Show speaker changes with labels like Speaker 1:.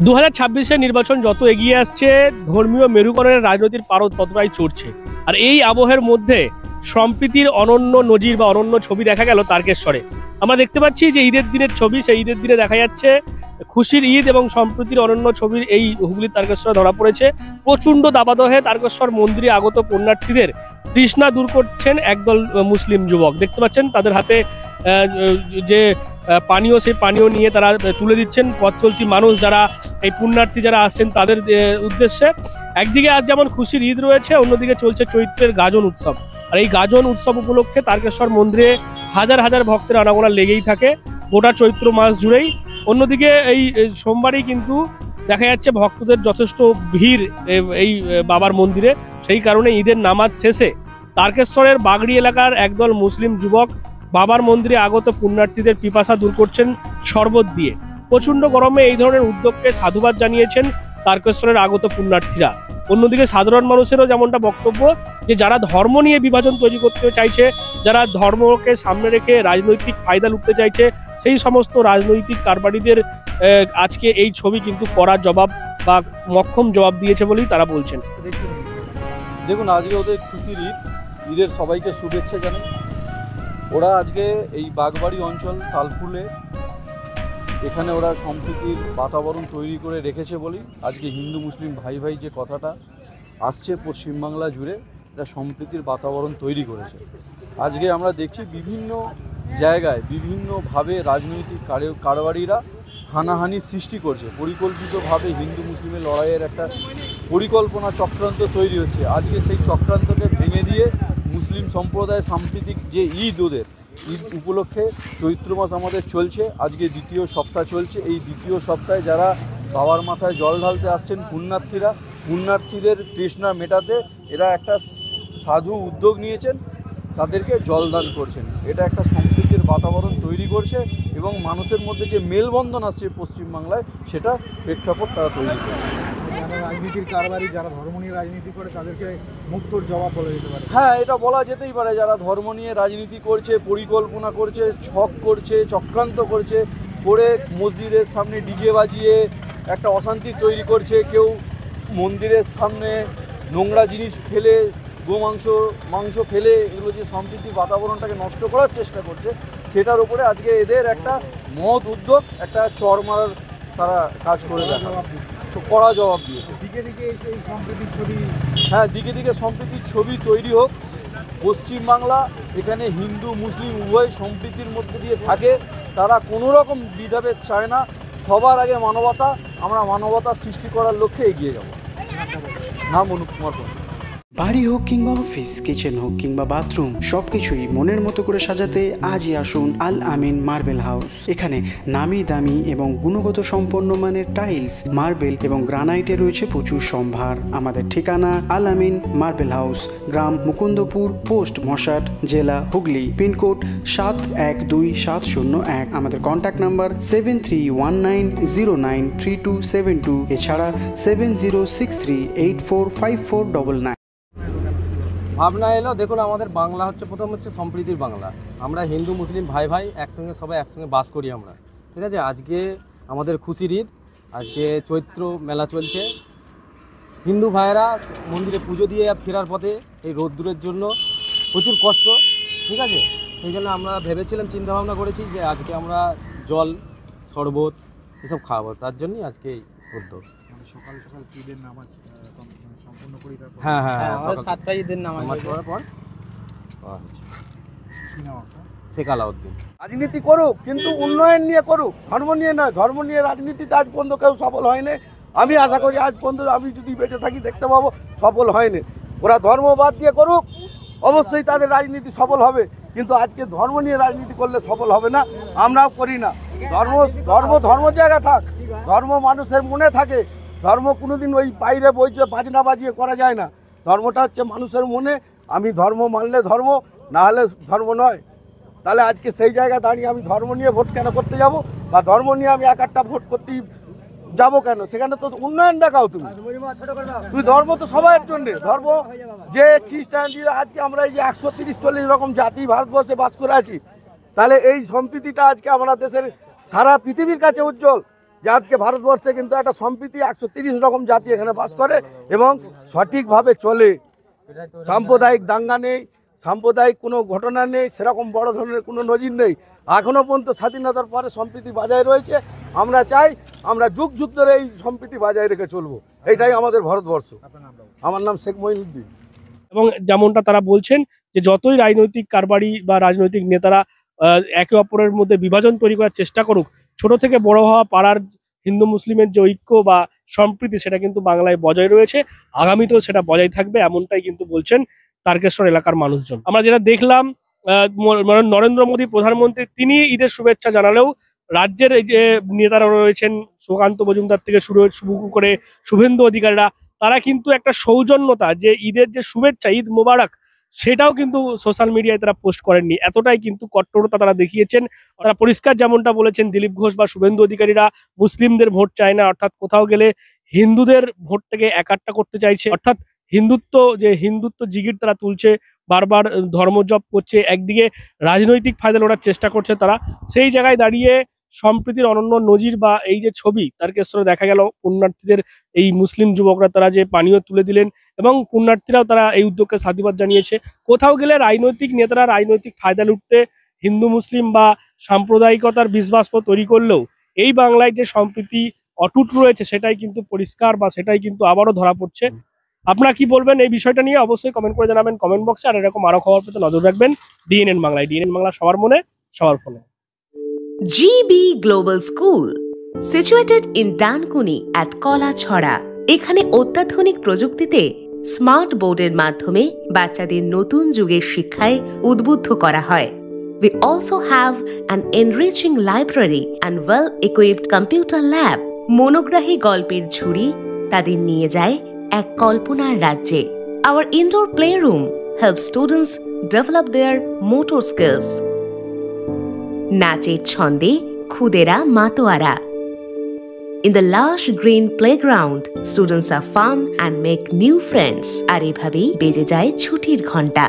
Speaker 1: 2026-এর নির্বাচন যত এগিয়ে আসছে, ধর্মীয় মেরুকরণের রাজনৈতিক পারদ ততটাই চড়ছে। আর এই আবহের মধ্যে সম্প্রীতির অনন্য নজির বা অনন্য ছবি দেখা গেল তারকেশ্বরে। আমরা দেখতে পাচ্ছি যে ঈদের দিনের ছবি, সেই ঈদের দিনে দেখা যাচ্ছে খুশির ঈদ এবং সম্প্রীতির অনন্য ছবির এই হুগলির তারকেশ্বরে ধরা পড়েছে। প্রচণ্ড দাবাদহে তারকেশ্বর মন্দিরে আগত পুণ্যার্থীদের তৃষ্ণা দূর করছেন একদল মুসলিম যুবক। দেখতে পাচ্ছেন তাদের হাতে যে পানীয়, সেই পানীয় নিয়ে তারা তুলে দিচ্ছেন পথ চলতি মানুষ যারা এই পুণ্যার্থী যারা আসছেন তাদের উদ্দেশ্যে। একদিকে আজ যেমন খুশির ঈদ রয়েছে, অন্যদিকে চলছে চৈত্রের গাজন উৎসব। আর এই গাজন উৎসব উপলক্ষে তারকেশ্বর মন্দিরে হাজার হাজার ভক্তের আনাগোনা লেগেই থাকে গোটা চৈত্র মাস জুড়েই। অন্যদিকে এই সোমবারই কিন্তু দেখা যাচ্ছে ভক্তদের যথেষ্ট ভিড় এই বাবার মন্দিরে। সেই কারণে ঈদের নামাজ শেষে তারকেশ্বরের বাগড়ি এলাকার একদল মুসলিম যুবক বাবার মন্দিরে আগত পুণ্যার্থীদের পিপাসা দূর করছেন শরবত দিয়ে। প্রচণ্ড গরমে এই ধরনের উদ্যোগকে সাধুবাদ জানিয়েছেন তারকেশ্বরের আগত পুণ্যার্থীরা। অন্যদিকে সাধারণ মানুষেরও যেমনটা বক্তব্য যে যারা ধর্ম নিয়ে বিভাজন তৈরি করতে চাইছে, যারা ধর্মকে সামনে রেখে রাজনৈতিক ফায়দা লুটতে চাইছে, সেই সমস্ত রাজনৈতিক কারবারিদের আজকে এই ছবি কিন্তু কড়া জবাব বা মক্ষম জবাব দিয়েছে বলেই তারা বলছেন।
Speaker 2: দেখুন, আজকে ওদের খুশির ঈদ, ঈদের সবাইকে শুভেচ্ছা জানাই। ওরা আজকে এই বাগবাড়ি অঞ্চল তালফুলে এখানে ওরা সম্প্রীতির বাতাবরণ তৈরি করে রেখেছে বলেই আজকে হিন্দু মুসলিম ভাই ভাই যে কথাটা আসছে পশ্চিমবাংলা জুড়ে, এটা সম্প্রীতির বাতাবরণ তৈরি করেছে। আজকে আমরা দেখছি বিভিন্ন জায়গায় বিভিন্নভাবে রাজনৈতিক কারবারিরা হানাহানি সৃষ্টি করছে, পরিকল্পিতভাবে হিন্দু মুসলিমের লড়াইয়ের একটা পরিকল্পনা চক্রান্ত তৈরি হচ্ছে। আজকে সেই চক্রান্তকে ভেঙে দিয়ে মুসলিম সম্প্রদায়ের সাম্প্রতিক যে ঈদ, ওদের ঈদ উপলক্ষে চৈত্র মাস আমাদের চলছে, আজকে দ্বিতীয় সপ্তাহ চলছে। এই দ্বিতীয় সপ্তাহে যারা বাবার মাথায় জল ঢালতে আসছেন পুণ্যার্থীদের তৃষ্ণা মেটাতে এরা একটা সাধু উদ্যোগ নিয়েছেন, তাদেরকে জলদান করছেন। এটা একটা সম্প্রীতির বাতাবরণ তৈরি করছে এবং মানুষের মধ্যে যে মেলবন্ধন আসছে পশ্চিমবাংলায়, সেটা প্রেক্ষাপট তারা তৈরি করছে।
Speaker 3: যারা রাজনীতির কারবারি, যারা ধর্ম নিয়ে রাজনীতি করে, তাদেরকে মুক্তর জবাব বলা যেতে পারে।
Speaker 2: হ্যাঁ, এটা বলা যেতেই পারে। যারা ধর্ম নিয়ে রাজনীতি করছে, পরিকল্পনা করছে, ছক করছে, চক্রান্ত করছে, করে মসজিদের সামনে ডিজে বাজিয়ে একটা অশান্তি তৈরি করছে, কেউ মন্দিরের সামনে নোংরা জিনিস ফেলে, মাংস ফেলে, এগুলো যে সম্প্রীতি বাতাবরণটাকে নষ্ট করার চেষ্টা করছে, সেটার উপরে আজকে এদের একটা মহৎ উদ্যোগ, একটা চড় মারার তারা কাজ করে দেখা, কড়া জবাব দিয়েছে।
Speaker 3: দিকে দিকে এই সম্প্রীতির ছবি,
Speaker 2: হ্যাঁ, দিকে দিকে সম্প্রীতির ছবি তৈরি হোক। পশ্চিমবাংলা এখানে হিন্দু মুসলিম উভয় সম্প্রীতির মধ্যে দিয়ে থাকে, তারা কোনো রকম বিধাভেদ চায় না। সবার আগে মানবতা, আমরা মানবতা সৃষ্টি করার লক্ষ্যে এগিয়ে যাব। নাম অনুপ কুমার।
Speaker 4: বাড়ি হোক কিংবা অফিস, কিচেন হোক কিংবা বাথরুম, সবকিছুই মনের মতো করে সাজাতে আজই আসুন আল আমিন মার্বেল হাউস। এখানে নামি দামি এবং গুণগত সম্পন্ন মানের টাইলস, মার্বেল এবং গ্রানাইটে রয়েছে প্রচুর সম্ভার। আমাদের ঠিকানা আল আমিন মার্বেল হাউস, গ্রাম মুকুন্দপুর, পোস্ট মশাট, জেলা হুগলি, পিনকোড 712701। আমাদের কন্ট্যাক্ট নাম্বার 7319093272, এছাড়া 7063845499।
Speaker 5: ভাবনা এলো, দেখুন আমাদের বাংলা হচ্ছে প্রথম হচ্ছে সম্প্রীতির বাংলা। আমরা হিন্দু মুসলিম ভাই ভাই একসঙ্গে, সবাই একসঙ্গে বাস করি আমরা, ঠিক আছে। আজকে আমাদের খুশির ঈদ, আজকে চৈত্র মেলা চলছে। হিন্দু ভাইয়েরা মন্দিরে পুজো দিয়ে ফেরার পথে এই রোদ্দুরের জন্য প্রচুর কষ্ট, ঠিক আছে। সেই জন্য আমরা ভেবেছিলাম, চিন্তাভাবনা করেছি যে আজকে আমরা জল, শরবত এসব খাওয়াবো, তার জন্যই আজকে এই উদ্যোগ।
Speaker 3: সকাল সকাল ঈদের নামাজ সম্পূর্ণ করি,
Speaker 5: হ্যাঁ হ্যাঁ, 7টায় ঈদের নামাজ পড়ার পর শেখ আলাউদ্দিন।
Speaker 6: রাজনীতি করুক, কিন্তু উন্নয়ন নিয়ে করুক, ধর্ম নিয়ে নয়। ধর্ম নিয়ে রাজনীতিতে আজ পর্যন্ত কেউ সফল হয়নি। আমি আশা করি আজ পর্যন্ত আমি যদি বেঁচে থাকি দেখতে পাবো সফল হয়নি। ওরা ধর্ম বাদ দিয়ে করুক, অবশ্যই তাদের রাজনীতি সফল হবে, কিন্তু আজকে ধর্ম নিয়ে রাজনীতি করলে সফল হবে না। আমরাও করি না। ধর্ম জায়গা থাক, ধর্ম মানুষের মনে থাকে। ধর্ম কোনোদিন ওই বাইরে বইছে বাজনা বাজিয়ে করা যায় না। ধর্মটা হচ্ছে মানুষের মনে। আমি ধর্ম মানলে ধর্ম, না হলে ধর্ম নয়। তাহলে আজকে সেই জায়গায় দাঁড়িয়ে আমি ধর্ম নিয়ে ভোট কেন করতে যাব, বা ধর্ম নিয়ে আমি একটা ভোট করতে যাব কেন? সেখানে তো উন্নয়ন দেখাও তুমি। ধর্ম তো সবার জন্য। ধর্ম যে খ্রিস্টান, আজকে আমরা এই যে 130-40 রকম জাতি ভারতবর্ষে বাস করে আছি, তাহলে এই সম্প্রীতিটা আজকে আমরা দেশের সারা পৃথিবীর কাছে উজ্জ্বল। যে আজকে ভারতবর্ষে কিন্তু একটা সম্প্রীতি 130 রকম জাতি এখানে বাস করে এবং সঠিকভাবে চলে। সাম্প্রদায়িক দাঙ্গা নেই, সাম্প্রদায়িক কোনো ঘটনা নেই, সেরকম বড় ধরনের কোনো নজির নেই। এখনও পর্যন্ত স্বাধীনতার পরে সম্প্রীতি বজায় রয়েছে। আমরা চাই আমরা যুগ যুগ ধরে এই সম্প্রীতি বজায় রেখে চলবো। এইটাই আমাদের ভারতবর্ষ। আমার নাম শেখ মঈনুদ্দিন।
Speaker 1: এবং যেমনটা তারা বলছেন যে যতই রাজনৈতিক কারবারি বা রাজনৈতিক নেতারা একে অপরের মধ্যে বিভাজন তৈরি করার চেষ্টা করুক, ছোট থেকে বড় হওয়া পাড়ার হিন্দু মুসলিমের যে ঐক্য বা সম্প্রীতি সেটা কিন্তু বাংলায় বজায় রয়েছে, আগামীতেও সেটা বজায় থাকবে, এমনটাই কিন্তু বলছেন তারকেশ্বর এলাকার মানুষজন। আমরা যেটা দেখলাম, নরেন্দ্র মোদী প্রধানমন্ত্রী তিনি ঈদের শুভেচ্ছা জানালেও রাজ্যের এই যে নেতারা রয়েছেন সুকান্ত মজুমদার থেকে শুরু করে শুভেন্দু অধিকারীরা, তারা কিন্তু একটা সৌজন্যতা যে ঈদের যে শুভেচ্ছা, ঈদ মোবারক, সেটাও কিন্তু সোশ্যাল মিডিয়ায় তারা পোস্ট করেননি। এতটাই কিন্তু কট্টরতা তারা দেখিয়েছেন। তারা পরিষ্কার যেমনটা বলেছেন দিলীপ ঘোষ বা শুভেন্দু অধিকারীরা মুসলিমদের ভোট চায় না, অর্থাৎ কোথাও গেলে হিন্দুদের ভোটটাকে একাট্টা করতে চাইছে, অর্থাৎ হিন্দুত্ব জিগির তারা তুলছে, বারবার ধর্মজপ করছে, একদিকে রাজনৈতিক ফায়দা লোড়ার চেষ্টা করছে তারা। সেই জায়গায় দাঁড়িয়ে সম্প্রীতির অনন্য নজির বা এই যে ছবি তারকেশ্বরে দেখা গেল, পুণ্যার্থীদের এই মুসলিম যুবকরা তারা যে পানীয় তুলে দিলেন এবং পুণ্যার্থীরাও তারা এই উদ্যোগকে সাধুবাদ জানিয়েছে। কোথাও গেলে রাজনৈতিক নেতারা রাজনৈতিক ফায়দা লুটতে হিন্দু মুসলিম বা সাম্প্রদায়িকতার বিষবাষ্প তৈরি করলেও এই বাংলায় যে সম্প্রীতি অটুট রয়েছে সেটাই কিন্তু পরিষ্কার, বা সেটাই কিন্তু আবারও ধরা পড়ছে। আপনারা কি বলবেন এই বিষয়টা নিয়ে অবশ্যই কমেন্ট করে জানাবেন কমেন্ট বক্সে। আর এরকম আরো খবর পেতে নজর রাখবেন ডিএনএন বাংলায়। ডিএনএন বাংলা সবার মনে সবার ফোনে।
Speaker 7: GB Global School, situated in Dankuni at Kolachhora. এখানে অত্যাধুনিক প্রযুক্তিতে স্মার্ট বোর্ডের মাধ্যমে বাচ্চাদের নতুন যুগের শিক্ষায় উদ্বুদ্ধ করা হয়। We also have an enriching library and well-equipped computer lab. মনোগ্রাহী গল্পের ঝুড়ি তাদের নিয়ে যায় এক কল্পনার রাজ্যে। Our indoor playroom helps students develop their motor skills. নাচের ছন্দে খুদেরা মাতোয়ারা। In the lush green playground, students are fun and make new friends. আর এভাবেই বেজে যায় ছুটির ঘন্টা।